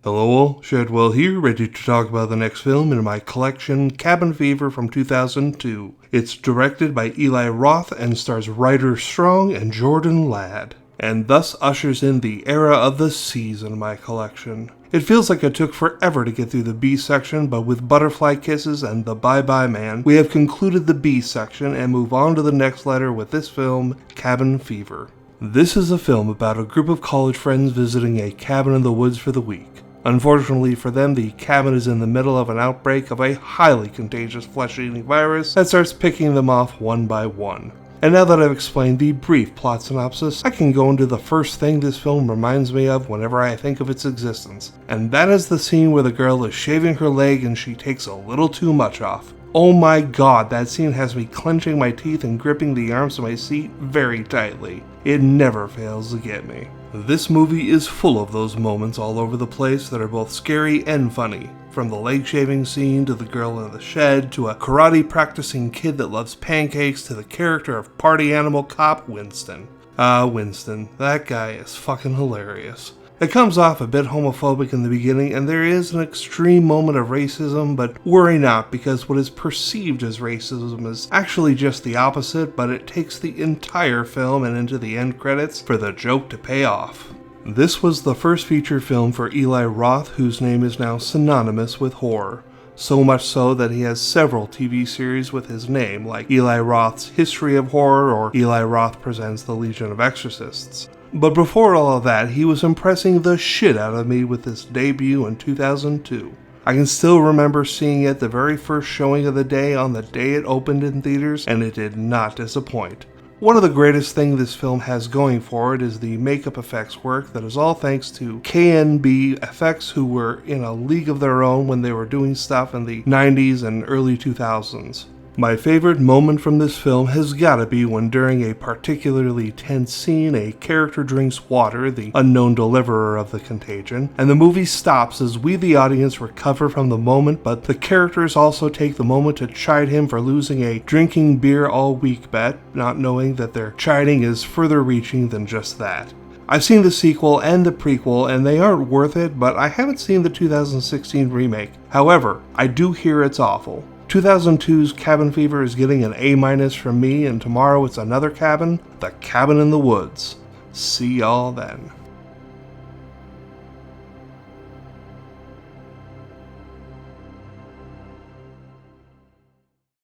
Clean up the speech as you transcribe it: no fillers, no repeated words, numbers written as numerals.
Hello all, Shadwell here, ready to talk about the next film in my collection, Cabin Fever from 2002. It's directed by Eli Roth and stars Ryder Strong and Jordan Ladd, and thus ushers in the era of the seas in my collection. It feels like it took forever to get through the B section, but with Butterfly Kisses and The Bye Bye Man, we have concluded the B section and move on to the next letter with this film, Cabin Fever. This is a film about a group of college friends visiting a cabin in the woods for the week. Unfortunately for them, the cabin is in the middle of an outbreak of a highly contagious flesh-eating virus that starts picking them off one by one. And now that I've explained the brief plot synopsis, I can go into the first thing this film reminds me of whenever I think of its existence, and that is the scene where the girl is shaving her leg and she takes a little too much off. Oh my god, that scene has me clenching my teeth and gripping the arms of my seat very tightly. It never fails to get me. This movie is full of those moments all over the place that are both scary and funny. From the leg shaving scene, to the girl in the shed, to a karate practicing kid that loves pancakes, to the character of party animal cop Winston. Winston, that guy is fucking hilarious. It comes off a bit homophobic in the beginning, and there is an extreme moment of racism, but worry not, because what is perceived as racism is actually just the opposite, but it takes the entire film and into the end credits for the joke to pay off. This was the first feature film for Eli Roth, whose name is now synonymous with horror. So much so that he has several TV series with his name, like Eli Roth's History of Horror or Eli Roth Presents The Legion of Exorcists. But before all of that, he was impressing the shit out of me with his debut in 2002. I can still remember seeing it the very first showing of the day on the day it opened in theaters, and it did not disappoint. One of the greatest things this film has going for it is the makeup effects work that is all thanks to K&B Effects, who were in a league of their own when they were doing stuff in the 90s and early 2000s. My favorite moment from this film has gotta be when during a particularly tense scene, a character drinks water, the unknown deliverer of the contagion, and the movie stops as we the audience recover from the moment, but the characters also take the moment to chide him for losing a drinking beer all week bet, not knowing that their chiding is further reaching than just that. I've seen the sequel and the prequel, and they aren't worth it, but I haven't seen the 2016 remake. However, I do hear it's awful. 2002's Cabin Fever is getting an A- from me, and tomorrow it's another cabin, The Cabin in the Woods. See y'all then.